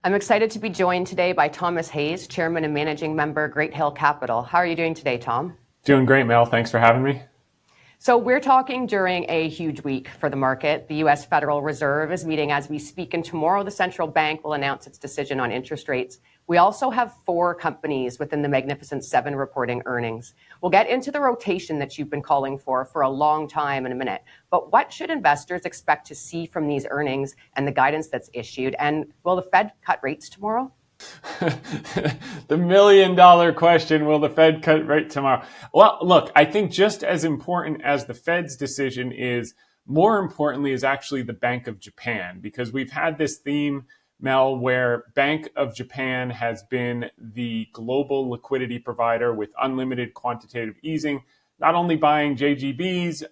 I'm excited to be joined today by Thomas Hayes, Chairman and Managing Member, Great Hill Capital. How are you doing today, Tom? Doing great, Mel. Thanks for having me. So we're talking during a huge week for the market. The U.S. Federal Reserve is meeting as we speak, and tomorrow the central bank will announce its decision on interest rates. We also have 4 companies within the Magnificent Seven reporting earnings. We'll get into the rotation that you've been calling for a long time in a minute. But what should investors expect to see from these earnings and the guidance that's issued? And will the Fed cut rates tomorrow? The million-dollar question, will the Fed cut rate tomorrow? Well, look, I think just as important as the Fed's decision is, more importantly, is actually the Bank of Japan, because we've had this theme, Mel, where Bank of Japan has been the global liquidity provider with unlimited quantitative easing, not only buying JGBs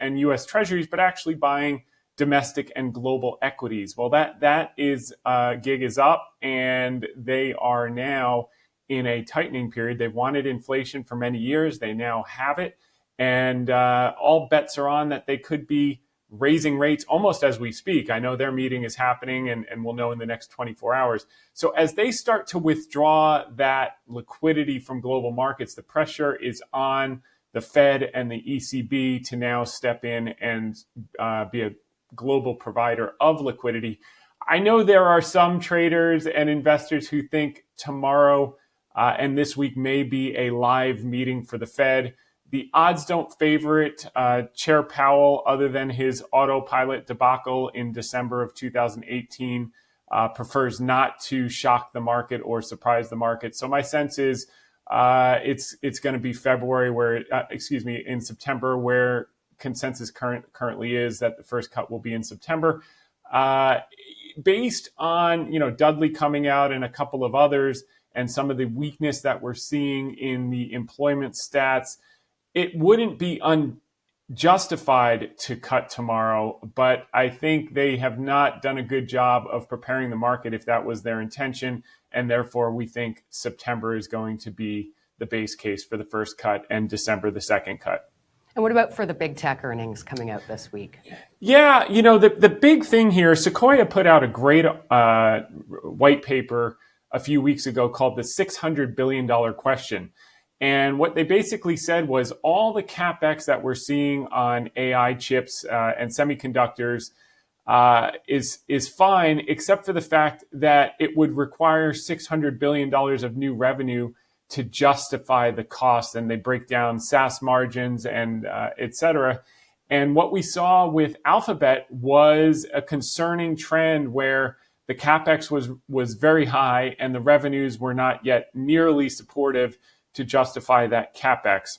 and U.S. Treasuries, but actually buying domestic and global equities. Well, that gig is up, and they are now in a tightening period. They've wanted inflation for many years. They now have it, and all bets are on that they could be raising rates almost as we speak. I know their meeting is happening, and we'll know in the next 24 hours. So as they start to withdraw that liquidity from global markets, the pressure is on the Fed and the ECB to now step in and be a global provider of liquidity. I know there are some traders and investors who think tomorrow and this week may be a live meeting for the Fed. The odds don't favor it. Chair Powell, other than his autopilot debacle in December of 2018, prefers not to shock the market or surprise the market. So my sense is it's going to be in September, where consensus currently is that the first cut will be in September. Based on Dudley coming out and a couple of others, and some of the weakness that we're seeing in the employment stats, it wouldn't be unjustified to cut tomorrow, but I think they have not done a good job of preparing the market if that was their intention, and therefore we think September is going to be the base case for the first cut and December the second cut. And what about for the big tech earnings coming out this week? Yeah, the big thing here, Sequoia put out a great white paper a few weeks ago called the $600 billion question. And what they basically said was all the CapEx that we're seeing on AI chips and semiconductors is fine, except for the fact that it would require $600 billion of new revenue to justify the cost. And they break down SaaS margins and et cetera. And what we saw with Alphabet was a concerning trend where the CapEx was very high and the revenues were not yet nearly supportive to justify that CapEx.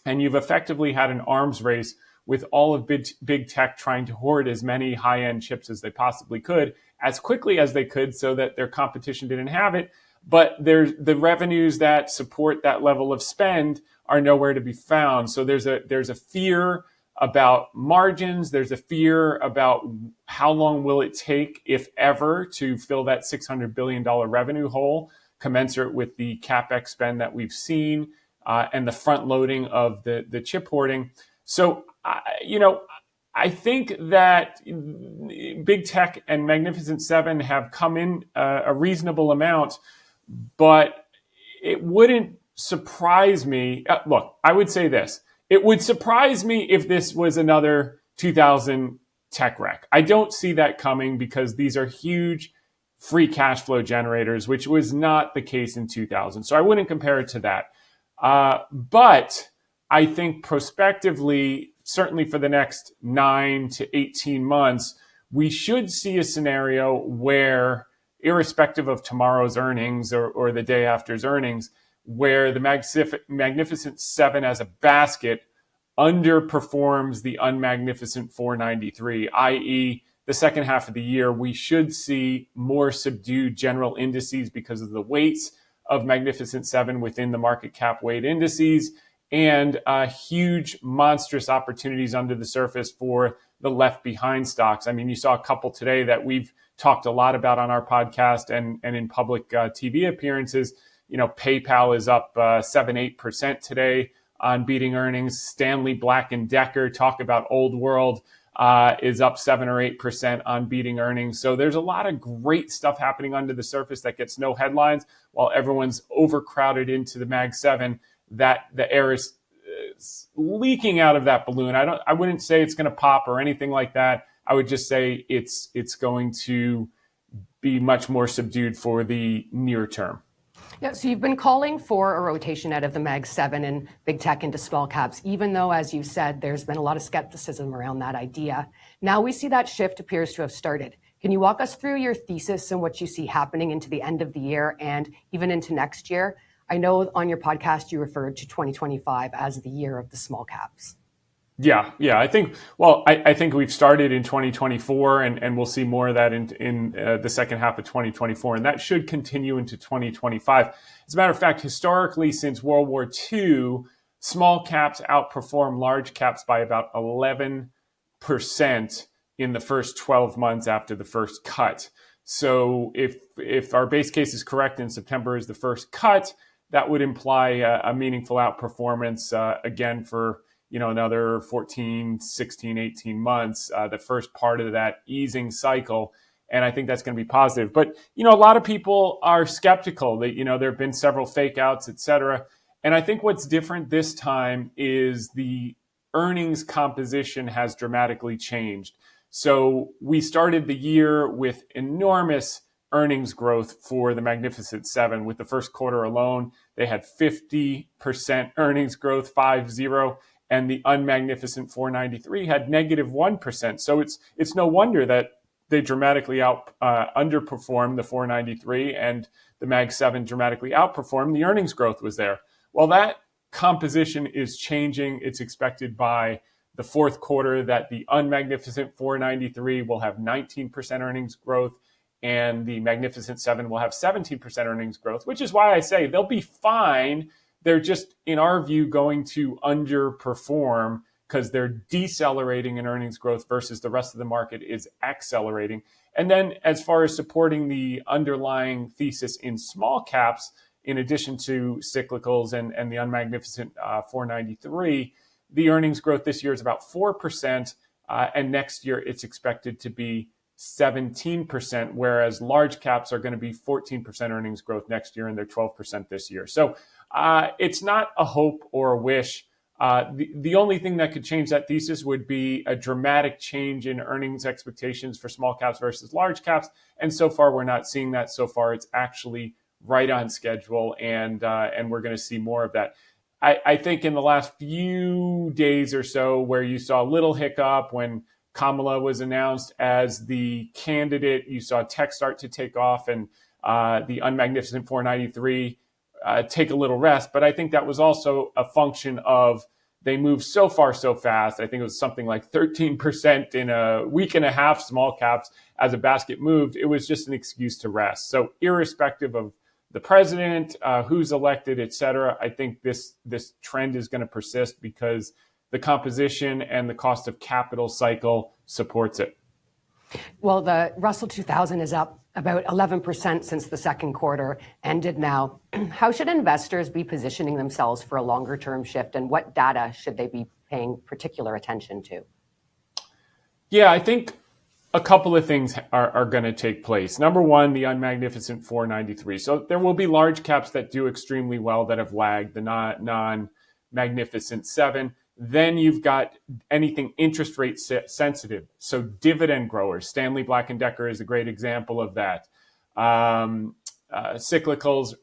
And you've effectively had an arms race with all of big tech trying to hoard as many high-end chips as they possibly could, as quickly as they could, so that their competition didn't have it. But the revenues that support that level of spend are nowhere to be found. So there's a fear about margins. There's a fear about how long will it take, if ever, to fill that $600 billion revenue hole, commensurate with the CapEx spend that we've seen and the front loading of the chip hoarding. So, I think that big tech and Magnificent Seven have come in a reasonable amount, but it wouldn't surprise me. Look, I would say this. It would surprise me if this was another 2000 tech wreck. I don't see that coming because these are huge free cash flow generators, which was not the case in 2000. So I wouldn't compare it to that. But I think prospectively, certainly for the next 9 to 18 months, we should see a scenario where, irrespective of tomorrow's earnings or the day after's earnings, where the Magnificent Seven as a basket underperforms the unmagnificent 493, i.e., the second half of the year, we should see more subdued general indices because of the weights of Magnificent Seven within the market cap weight indices, and huge, monstrous opportunities under the surface for the left behind stocks. I mean, you saw a couple today that we've talked a lot about on our podcast and in public TV appearances. PayPal is up 7-8% today on beating earnings. Stanley Black & Decker, talk about old world. is up 7 or 8% on beating earnings. So there's a lot of great stuff happening under the surface that gets no headlines, while everyone's overcrowded into the Mag 7. That the air is leaking out of that balloon. I wouldn't say it's going to pop or anything like that. I would just say it's going to be much more subdued for the near term. Yeah, so you've been calling for a rotation out of the Mag 7 and big tech into small caps, even though, as you said, there's been a lot of skepticism around that idea. Now we see that shift appears to have started. Can you walk us through your thesis and what you see happening into the end of the year and even into next year? I know on your podcast you referred to 2025 as the year of the small caps. Yeah. I think we've started in 2024, and we'll see more of that in the second half of 2024, and that should continue into 2025. As a matter of fact, historically, since World War II, small caps outperform large caps by about 11% in the first 12 months after the first cut. So if our base case is correct and September is the first cut, that would imply a meaningful outperformance again for another 14, 16, 18 months, the first part of that easing cycle. And I think that's going to be positive. But, a lot of people are skeptical that, there have been several fake outs, et cetera. And I think what's different this time is the earnings composition has dramatically changed. So we started the year with enormous earnings growth for the Magnificent Seven. With the first quarter alone, they had 50% earnings growth, 50. And the Unmagnificent 493 had negative 1%. So it's no wonder that they dramatically underperformed the 493, and the Mag 7 dramatically outperformed. The earnings growth was there. Well, that composition is changing. It's expected by the fourth quarter that the Unmagnificent 493 will have 19% earnings growth, and the Magnificent 7 will have 17% earnings growth, which is why I say they'll be fine. They're just, in our view, going to underperform because they're decelerating in earnings growth versus the rest of the market is accelerating. And then as far as supporting the underlying thesis in small caps, in addition to cyclicals and the Unmagnificent 493, the earnings growth this year is about 4%, and next year it's expected to be 17%, whereas large caps are going to be 14% earnings growth next year, and they're 12% this year. So it's not a hope or a wish. The only thing that could change that thesis would be a dramatic change in earnings expectations for small caps versus large caps. And so far, we're not seeing that. So far, it's actually right on schedule, and we're going to see more of that. I think in the last few days or so, where you saw a little hiccup when Kamala was announced as the candidate, you saw tech start to take off, and the Unmagnificent 493 take a little rest. But I think that was also a function of they moved so far so fast. I think it was something like 13% in a week and a half, small caps as a basket moved. It was just an excuse to rest. So irrespective of the president, who's elected, et cetera, I think this trend is going to persist because the composition and the cost of capital cycle supports it. Well, the Russell 2000 is up about 11% since the second quarter ended now. How should investors be positioning themselves for a longer term shift, and what data should they be paying particular attention to? Yeah, I think a couple of things are going to take place. Number one, the Unmagnificent 493. So there will be large caps that do extremely well that have lagged the non-Magnificent 7. Then you've got anything interest rate sensitive. So dividend growers, Stanley Black & Decker is a great example of that. Cyclicals,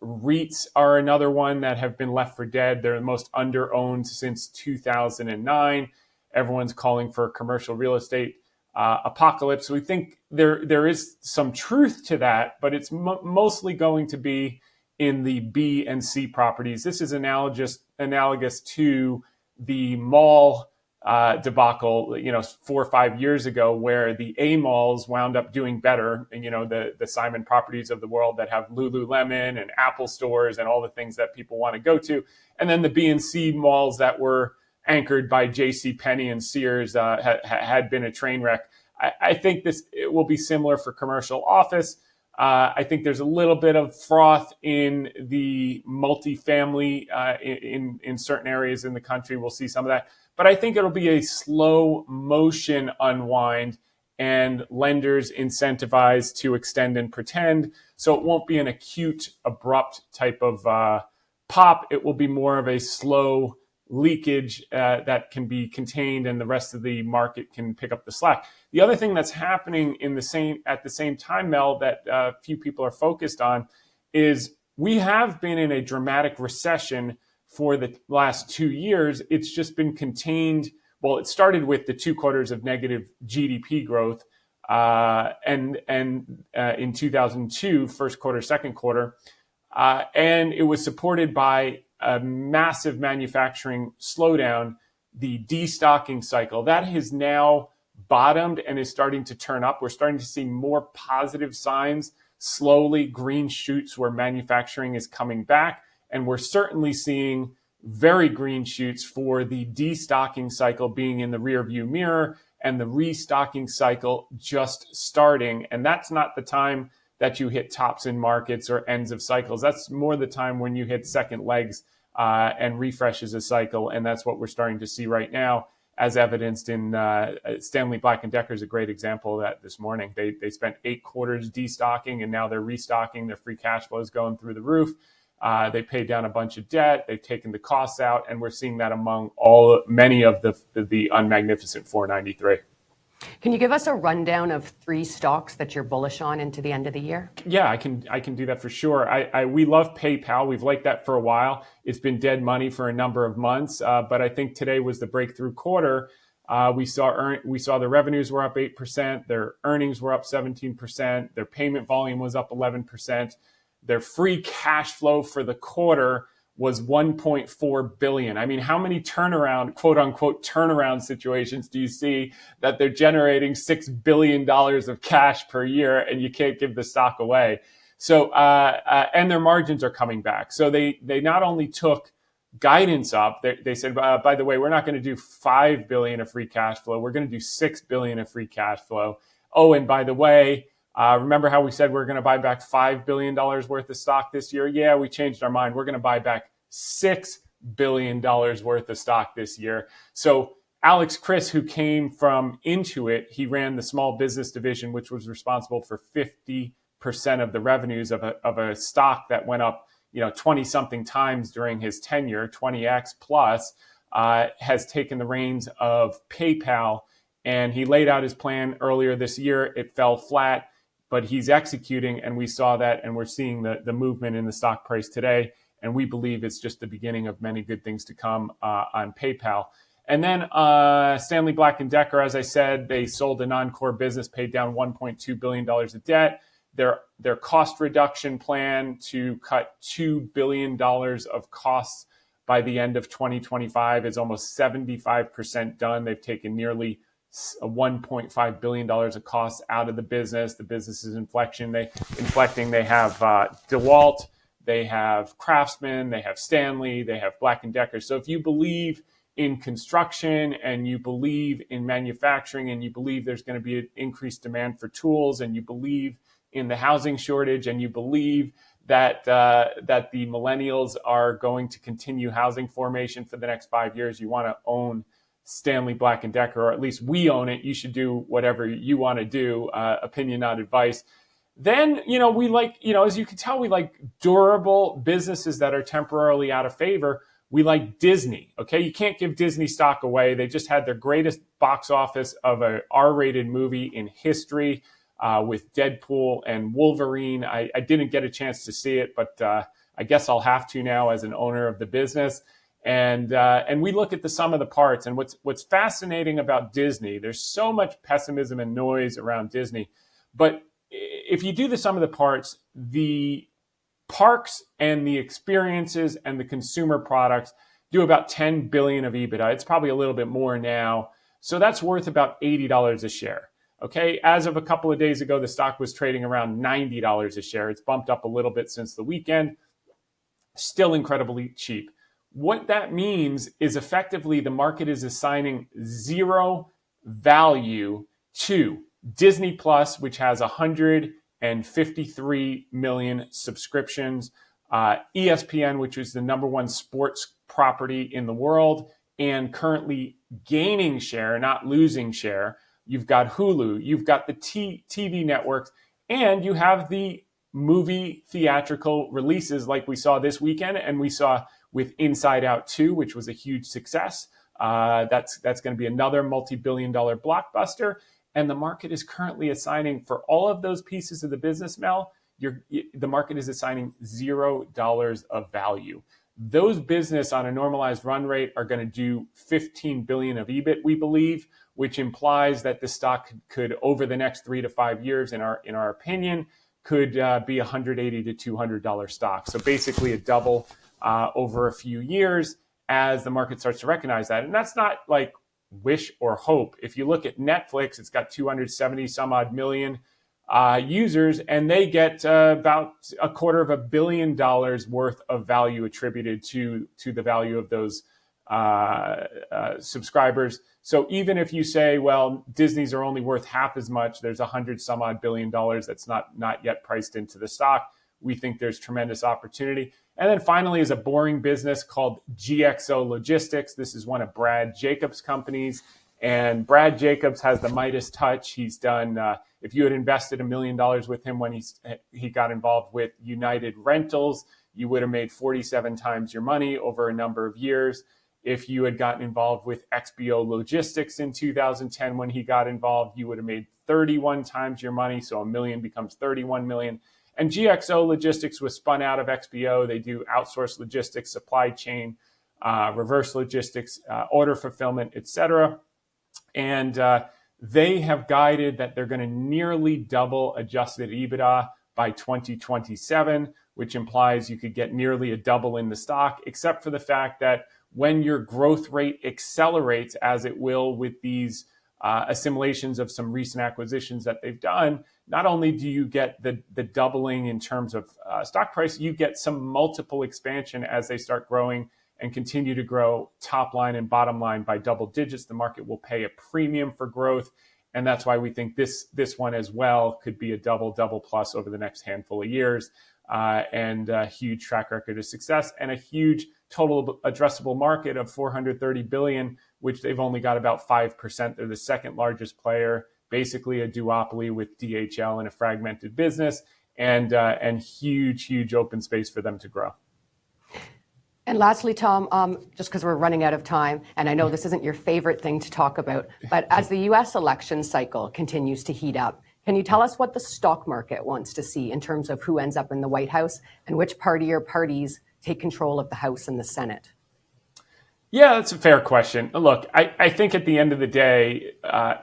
REITs are another one that have been left for dead. They're the most under-owned since 2009. Everyone's calling for commercial real estate apocalypse. We think there is some truth to that, but it's mostly going to be in the B and C properties. This is analogous to the mall debacle, 4 or 5 years ago, where the A malls wound up doing better, and the Simon Properties of the world that have Lululemon and Apple stores and all the things that people want to go to, and then the B and C malls that were anchored by J.C. Penney and Sears had been a train wreck. I think it will be similar for commercial office. I think there's a little bit of froth in the multifamily in certain areas in the country. We'll see some of that. But I think it'll be a slow motion unwind and lenders incentivized to extend and pretend. So it won't be an acute, abrupt type of pop. It will be more of a slow leakage that can be contained, and the rest of the market can pick up the slack. The other thing that's happening at the same time, Mel, that few people are focused on is we have been in a dramatic recession for the last 2 years. It's just been contained. Well, it started with the 2 quarters of negative GDP growth, and in 2002, first quarter, second quarter, and it was supported by a massive manufacturing slowdown, the destocking cycle. That has now bottomed and is starting to turn up. We're starting to see more positive signs, slowly green shoots where manufacturing is coming back. And we're certainly seeing very green shoots for the destocking cycle being in the rearview mirror and the restocking cycle just starting. And that's not the time that you hit tops in markets or ends of cycles. That's more the time when you hit second legs and refreshes a cycle. And that's what we're starting to see right now, as evidenced in Stanley Black & Decker is a great example of that this morning. They spent 8 quarters destocking, and now they're restocking. Their free cash flow is going through the roof. They paid down a bunch of debt. They've taken the costs out, and we're seeing that among many of the unmagnificent 493. Can you give us a rundown of 3 stocks that you're bullish on into the end of the year? Yeah, I can do that for sure. We love PayPal. We've liked that for a while. It's been dead money for a number of months, but I think today was the breakthrough quarter. We saw the revenues were up 8%, their earnings were up 17%, their payment volume was up 11%, their free cash flow for the quarter was $1.4 billion. I mean, how many quote unquote turnaround situations do you see that they're generating $6 billion of cash per year and you can't give the stock away? So, and their margins are coming back. So they not only took guidance up, they said, by the way, we're not going to do $5 billion of free cash flow. We're going to do $6 billion of free cash flow. Oh, and by the way, remember how we said we're going to buy back $5 billion worth of stock this year? Yeah, we changed our mind. We're going to buy back $6 billion worth of stock this year. So Alex Chris, who came from Intuit, he ran the small business division, which was responsible for 50% of the revenues of a stock that went up 20 something times during his tenure, 20x plus, has taken the reins of PayPal. And he laid out his plan earlier this year. It fell flat, but he's executing, and we saw that, and we're seeing the movement in the stock price today. And we believe it's just the beginning of many good things to come on PayPal. And then Stanley Black & Decker, as I said, they sold a non-core business, paid down $1.2 billion of debt. Their cost reduction plan to cut $2 billion of costs by the end of 2025 is almost 75% done. They've taken nearly $1.5 billion of costs out of the business. The business is inflecting. They have DeWalt, they have Craftsman, they have Stanley, they have Black & Decker. So if you believe in construction and you believe in manufacturing and you believe there's going to be an increased demand for tools and you believe in the housing shortage and you believe that the millennials are going to continue housing formation for the next 5 years, you want to own Stanley Black & Decker, or at least we own it. You should do whatever you want to do, opinion, not advice. Then, we like, as you can tell, we like durable businesses that are temporarily out of favor. We like Disney, okay? You can't give Disney stock away. They just had their greatest box office of an R-rated movie in history with Deadpool and Wolverine. I didn't get a chance to see it, but I guess I'll have to now as an owner of the business. And we look at the sum of the parts. And what's fascinating about Disney, there's so much pessimism and noise around Disney. But if you do the sum of the parts, the parks and the experiences and the consumer products do about $10 billion of EBITDA. It's probably a little bit more now. So that's worth about $80 a share. Okay, as of a couple of days ago, the stock was trading around $90 a share. It's bumped up a little bit since the weekend. Still incredibly cheap. What that means is effectively the market is assigning zero value to Disney Plus, which has 100 53 million subscriptions. ESPN, which is the number one sports property in the world and currently gaining share, not losing share. You've got Hulu, you've got the TV networks, and you have the movie theatrical releases like we saw this weekend and we saw with Inside Out 2, which was a huge success. That's going to be another multi-billion-dollar blockbuster. And the market is currently assigning, for all of those pieces of the business, Mel, the market is assigning $0 of value. Those business on a normalized run rate are going to do 15 billion of EBIT, we believe, which implies that the stock could, over the next 3 to 5 years, in our opinion, could be $180 to $200 stock. So basically a double over a few years as the market starts to recognize that. And that's not like wish or hope. If you look at Netflix, it's got 270 some odd million users, and they get about $250 million worth of value attributed to the value of those subscribers. So even if you say, well, Disney's are only worth half as much, there's 100 some odd billion dollars that's not yet priced into the stock. We think there's tremendous opportunity. And then finally is a boring business called GXO Logistics. This is one of Brad Jacobs' companies. And Brad Jacobs has the Midas touch. He's done, if you had invested $1 million with him when he got involved with United Rentals, you would have made 47 times your money over a number of years. If you had gotten involved with XBO Logistics in 2010 when he got involved, you would have made 31 times your money. So $1 million becomes 31 million. And GXO Logistics was spun out of XBO. They do outsourced logistics, supply chain, reverse logistics, order fulfillment, etc. And they have guided that they're going to nearly double adjusted EBITDA by 2027, which implies you could get nearly a double in the stock, except for the fact that when your growth rate accelerates, as it will with these assimilations of some recent acquisitions that they've done, not only do you get the doubling in terms of stock price, you get some multiple expansion as they start growing and continue to grow top line and bottom line by double digits. The market will pay a premium for growth. And that's why we think this one as well could be a double plus over the next handful of years, and a huge track record of success and a huge total addressable market of 430 billion, which they've only got about 5%. They're the second largest player, basically a duopoly with DHL in a fragmented business, and huge open space for them to grow. And lastly, Tom, just because we're running out of time, and I know this isn't your favorite thing to talk about, but as the U.S. election cycle continues to heat up, can you tell us what the stock market wants to see in terms of who ends up in the White House and which party or parties take control of the House and the Senate? Yeah, that's a fair question. Look, I think at the end of the day,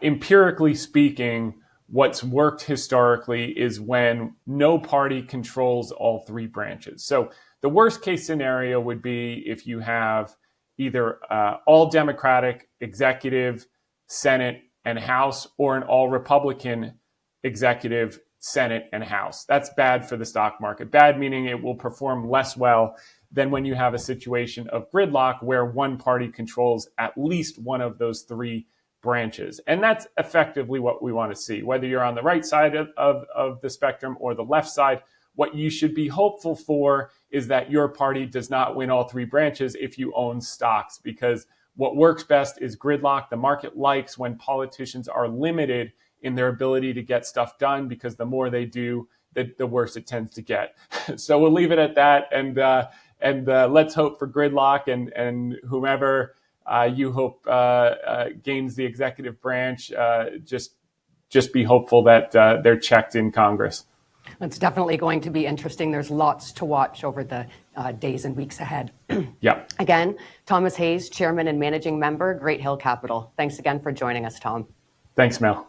empirically speaking, what's worked historically is when no party controls all three branches. So the worst case scenario would be if you have either all Democratic executive, Senate, and House, or an all Republican executive, Senate, and House. That's bad for the stock market. Bad meaning it will perform less well than when you have a situation of gridlock where one party controls at least one of those three branches. And that's effectively what we want to see. Whether you're on the right side of the spectrum or the left side, what you should be hopeful for is that your party does not win all three branches if you own stocks, because what works best is gridlock. The market likes when politicians are limited in their ability to get stuff done, because the more they do, the worse it tends to get. So we'll leave it at that, and let's hope for gridlock, and whomever you hope gains the executive branch, just be hopeful that they're checked in Congress. It's definitely going to be interesting. There's lots to watch over the days and weeks ahead. Yeah. Again, Thomas Hayes, Chairman and Managing Member, Great Hill Capital. Thanks again for joining us, Tom. Thanks, Mel.